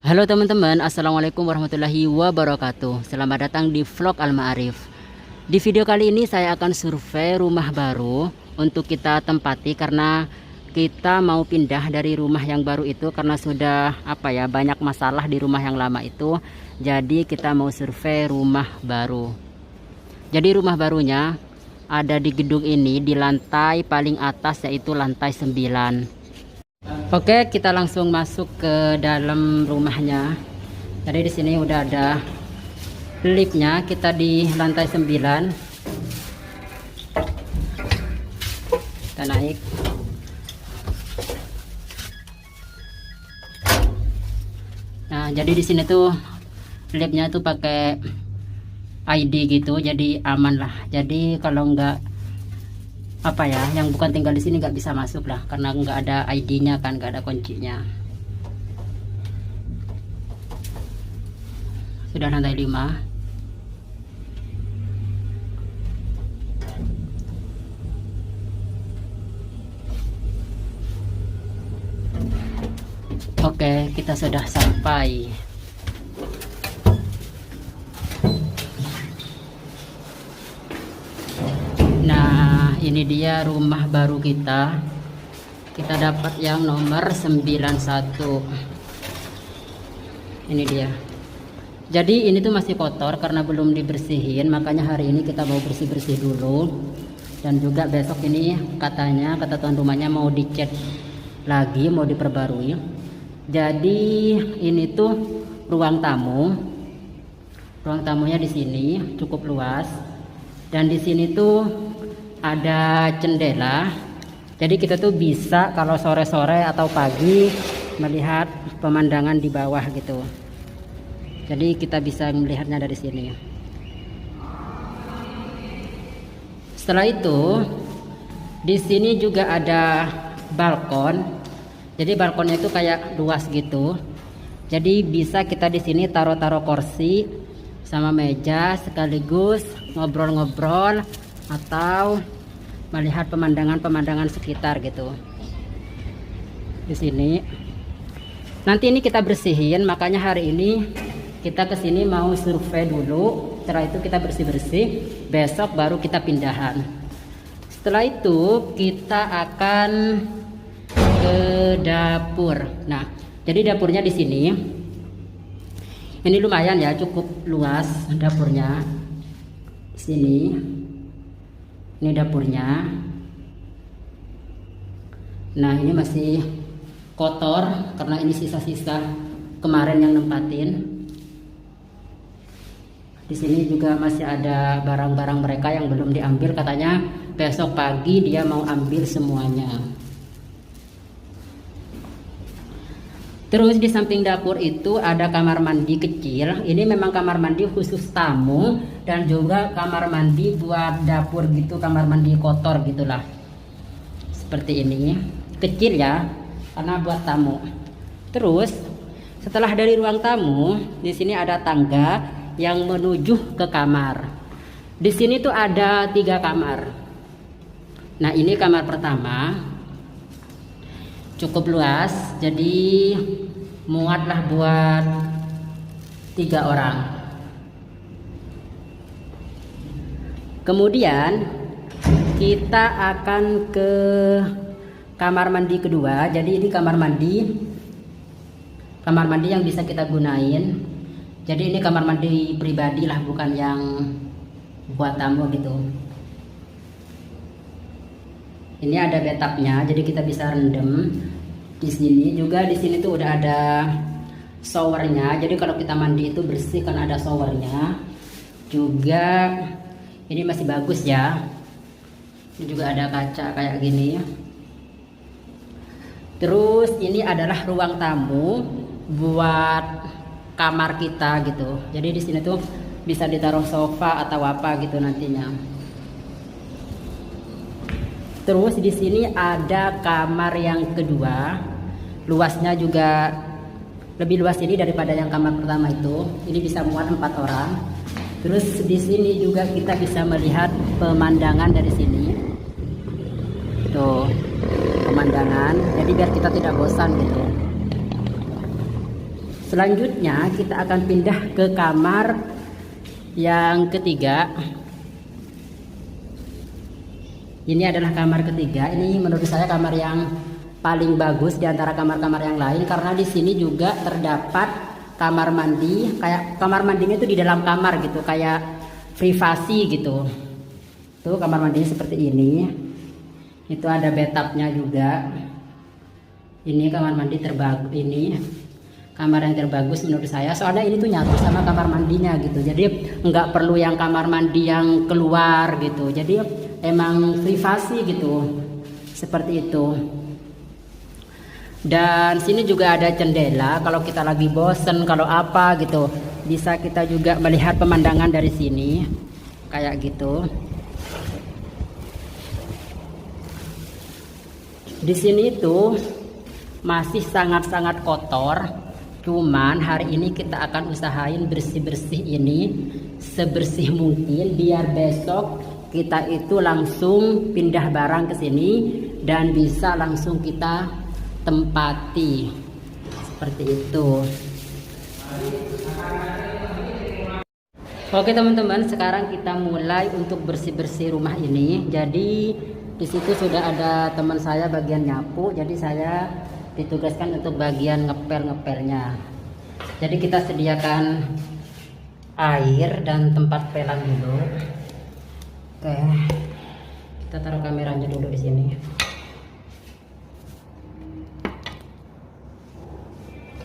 Halo teman-teman, assalamualaikum warahmatullahi wabarakatuh. Selamat datang di vlog Al-Ma'arif. Di video kali ini saya akan survei rumah baru untuk kita tempati karena kita mau pindah dari rumah yang baru itu karena sudah banyak masalah di rumah yang lama itu. Jadi kita mau survei rumah baru. Jadi rumah barunya ada di gedung ini di lantai paling atas, yaitu lantai 9. Oke, kita langsung masuk ke dalam rumahnya. Jadi di sini udah ada liftnya. Kita di lantai 9. Kita naik. Nah, jadi di sini tuh liftnya tuh pakai ID gitu, jadi aman lah. Jadi kalau nggak yang bukan tinggal di sini nggak bisa masuk lah karena nggak ada ID-nya kan, nggak ada kuncinya. Sudah lantai 5. Oke, kita sudah sampai. Ini dia rumah baru kita. Kita dapat yang nomor 91. Ini dia. Jadi ini tuh masih kotor karena belum dibersihin, makanya hari ini kita mau bersih-bersih dulu. Dan juga besok ini kata tuan rumahnya mau dicat lagi, mau diperbarui. Jadi ini tuh ruang tamu. Ruang tamunya di sini cukup luas. Dan di sini tuh ada jendela, jadi kita tuh bisa kalau sore-sore atau pagi melihat pemandangan di bawah gitu. Jadi kita bisa melihatnya dari sini. Setelah itu di sini juga ada balkon. Jadi balkonnya itu kayak luas gitu. Jadi bisa kita di sini taruh-taruh kursi sama meja sekaligus ngobrol-ngobrol atau melihat pemandangan-pemandangan sekitar gitu. Di sini. Nanti ini kita bersihin, makanya hari ini kita ke sini mau survei dulu. Setelah itu kita bersih-bersih, besok baru kita pindahan. Setelah itu kita akan ke dapur. Nah, jadi dapurnya di sini. Ini lumayan ya, cukup luas dapurnya. Di sini. Ini dapurnya. Nah, ini masih kotor karena ini sisa-sisa kemarin yang nempatin. Di sini juga masih ada barang-barang mereka yang belum diambil, katanya besok pagi dia mau ambil semuanya. Terus di samping dapur itu ada kamar mandi kecil. Ini memang kamar mandi khusus tamu dan juga kamar mandi buat dapur gitu, kamar mandi kotor gitulah. Seperti ini. Kecil ya, karena buat tamu. Terus setelah dari ruang tamu, di sini ada tangga yang menuju ke kamar. Di sini tuh ada 3 kamar. Nah, ini kamar pertama. Cukup luas, jadi muatlah buat 3 orang. Kemudian kita akan ke kamar mandi kedua. Jadi ini kamar mandi yang bisa kita gunain. Jadi ini kamar mandi pribadi lah, bukan yang buat tamu gitu. Ini ada bathtubnya, jadi kita bisa rendam di sini. Juga di sini tuh udah ada showernya, jadi kalau kita mandi itu bersih kan ada showernya. Juga ini masih bagus ya. Ini juga ada kaca kayak gini. Terus ini adalah ruang tamu buat kamar kita gitu. Jadi di sini tuh bisa ditaruh sofa atau apa gitu nantinya. Terus di sini ada kamar yang kedua, luasnya juga lebih luas ini daripada yang kamar pertama itu. Ini bisa muat 4 orang. Terus di sini juga kita bisa melihat pemandangan dari sini. Tuh, pemandangan. Jadi biar kita tidak bosan gitu. Selanjutnya kita akan pindah ke kamar yang ketiga. Ini adalah kamar ketiga. Ini menurut saya kamar yang paling bagus di antara kamar-kamar yang lain, karena di sini juga terdapat kamar mandi. Kayak kamar mandinya itu di dalam kamar gitu, kayak privasi gitu. Tuh kamar mandinya seperti ini. Itu ada bathtubnya juga. Ini kamar mandi terbagus, ini kamar yang terbagus menurut saya, soalnya ini tuh nyatu sama kamar mandinya gitu. Jadi nggak perlu yang kamar mandi yang keluar gitu. Jadi emang privasi gitu, seperti itu. Dan sini juga ada jendela, kalau kita lagi bosen, kalau apa gitu, bisa kita juga melihat pemandangan dari sini kayak gitu. Di sini itu masih sangat-sangat kotor. Cuman hari ini kita akan usahain bersih-bersih ini sebersih mungkin, biar besok kita itu langsung pindah barang ke sini dan bisa langsung kita tempati. Seperti itu. Oke teman-teman, sekarang kita mulai untuk bersih-bersih rumah ini. Jadi di situ sudah ada teman saya bagian nyapu, jadi saya ditugaskan untuk bagian ngepel-ngepelnya. Jadi kita sediakan air dan tempat pelan dulu. Oke, kita taruh kameranya dulu di sini.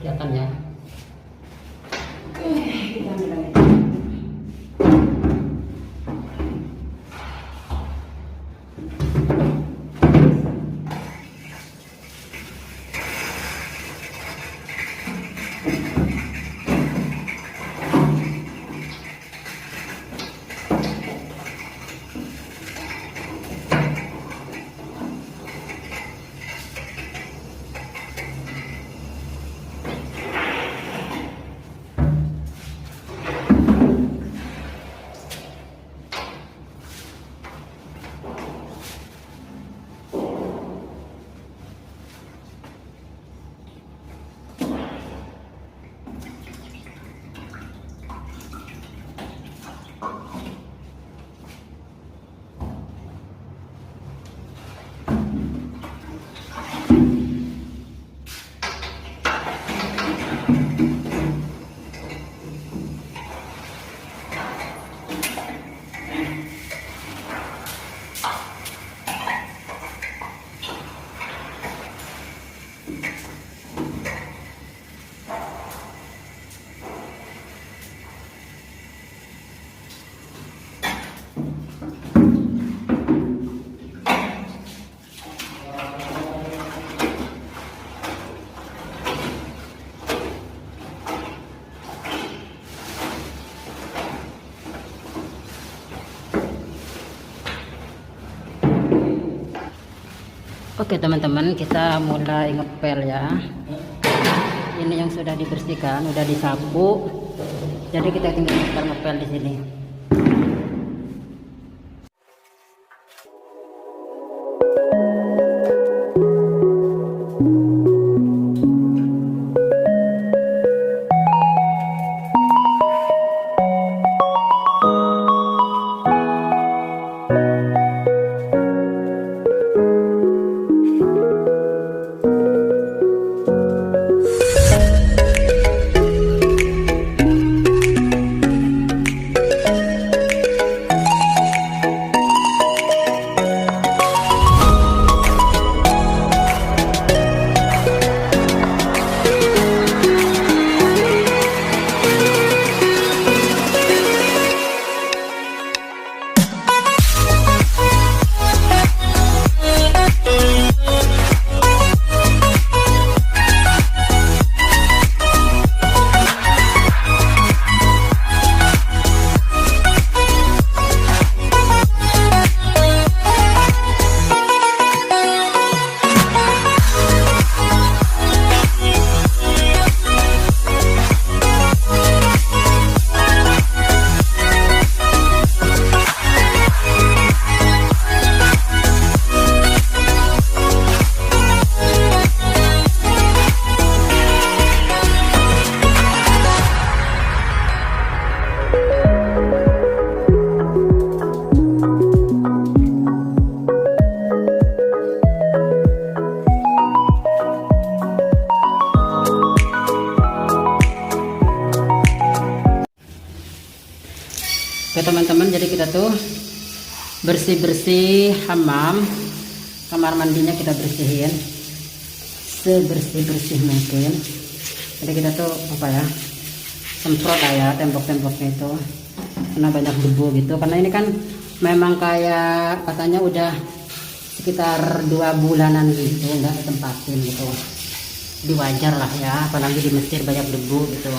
Kelihatan ya. Kita mulai. Oke teman-teman, kita mulai ngepel ya. Ini yang sudah dibersihkan, sudah disapu. Jadi kita tinggal ngepel di sini. Oke teman-teman, jadi kita tuh bersih-bersih hamam, kamar mandinya kita bersihin sebersih-bersih mungkin. Jadi kita tuh apa ya, semprot ya tembok-temboknya itu, karena banyak debu gitu. Karena ini kan memang kayak katanya udah sekitar 2 bulanan gitu nggak ditempatin gitu. Jadi wajar lah ya, apalagi di Mesir banyak debu gitu.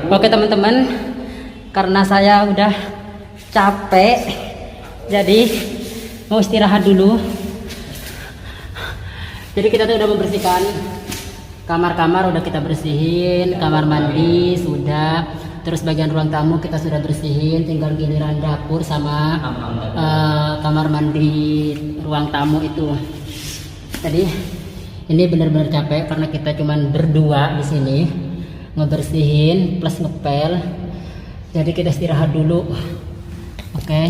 Oke teman-teman, karena saya udah capek, jadi mau istirahat dulu. Jadi kita tuh udah membersihkan kamar-kamar, udah kita bersihin, kamar mandi sudah, terus bagian ruang tamu kita sudah bersihin, tinggal giliran dapur sama kamar mandi ruang tamu itu. Jadi ini benar-benar capek karena kita cuman berdua di sini ngebersihin plus ngepel. Jadi kita istirahat dulu. Oke,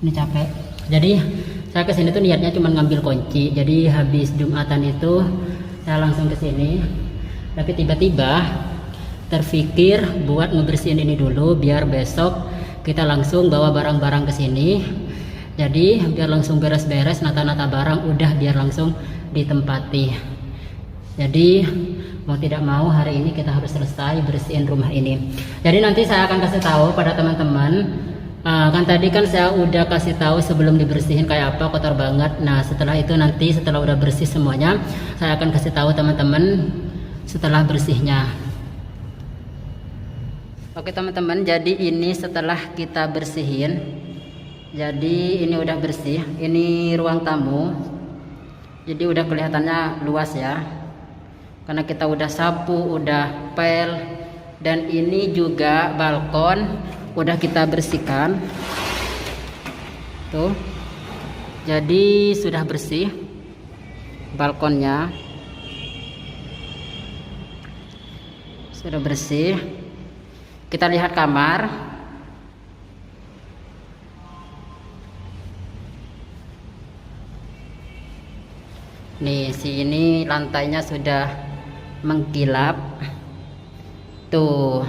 ini capek. Jadi saya kesini tuh niatnya cuma ngambil kunci. Jadi habis Jumatan itu saya langsung kesini. Tapi tiba-tiba terpikir buat ngebersihin ini dulu, biar besok kita langsung bawa barang-barang ke sini. Jadi biar langsung beres-beres, nata-nata barang udah biar langsung ditempati. Jadi mau tidak mau hari ini kita harus selesai bersihin rumah ini. Jadi nanti saya akan kasih tahu pada teman-teman. Kan tadi kan saya udah kasih tahu sebelum dibersihin kayak apa, kotor banget. Nah setelah itu nanti setelah udah bersih semuanya, saya akan kasih tahu teman-teman setelah bersihnya. Oke teman-teman, jadi ini setelah kita bersihin, jadi ini udah bersih. Ini ruang tamu, jadi udah kelihatannya luas ya, karena kita udah sapu, udah pel. Dan ini juga balkon udah kita bersihkan tuh, jadi sudah bersih balkonnya, sudah bersih. Kita lihat kamar. Nih, ini lantainya sudah mengkilap. Tuh.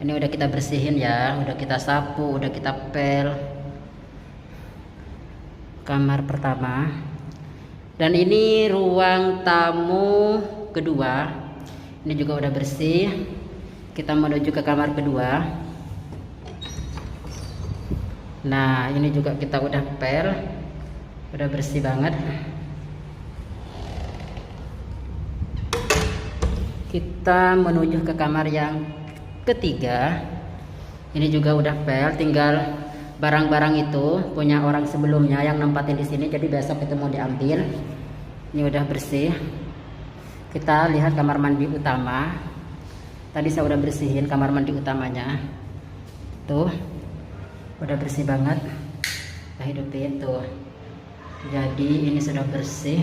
Ini udah kita bersihin ya, udah kita sapu, udah kita pel. Kamar pertama. Dan ini ruang tamu kedua. Ini juga udah bersih. Kita menuju ke kamar kedua. Nah, ini juga kita udah pel, udah bersih banget. Kita menuju ke kamar yang ketiga. Ini juga udah pel, tinggal barang-barang itu punya orang sebelumnya yang nempatin di sini, jadi besok itu mau diambil. Ini udah bersih. Kita lihat kamar mandi utama. Tadi saya udah bersihin kamar mandi utamanya. Tuh. Udah bersih banget. Kita hidupin tuh. Jadi ini sudah bersih.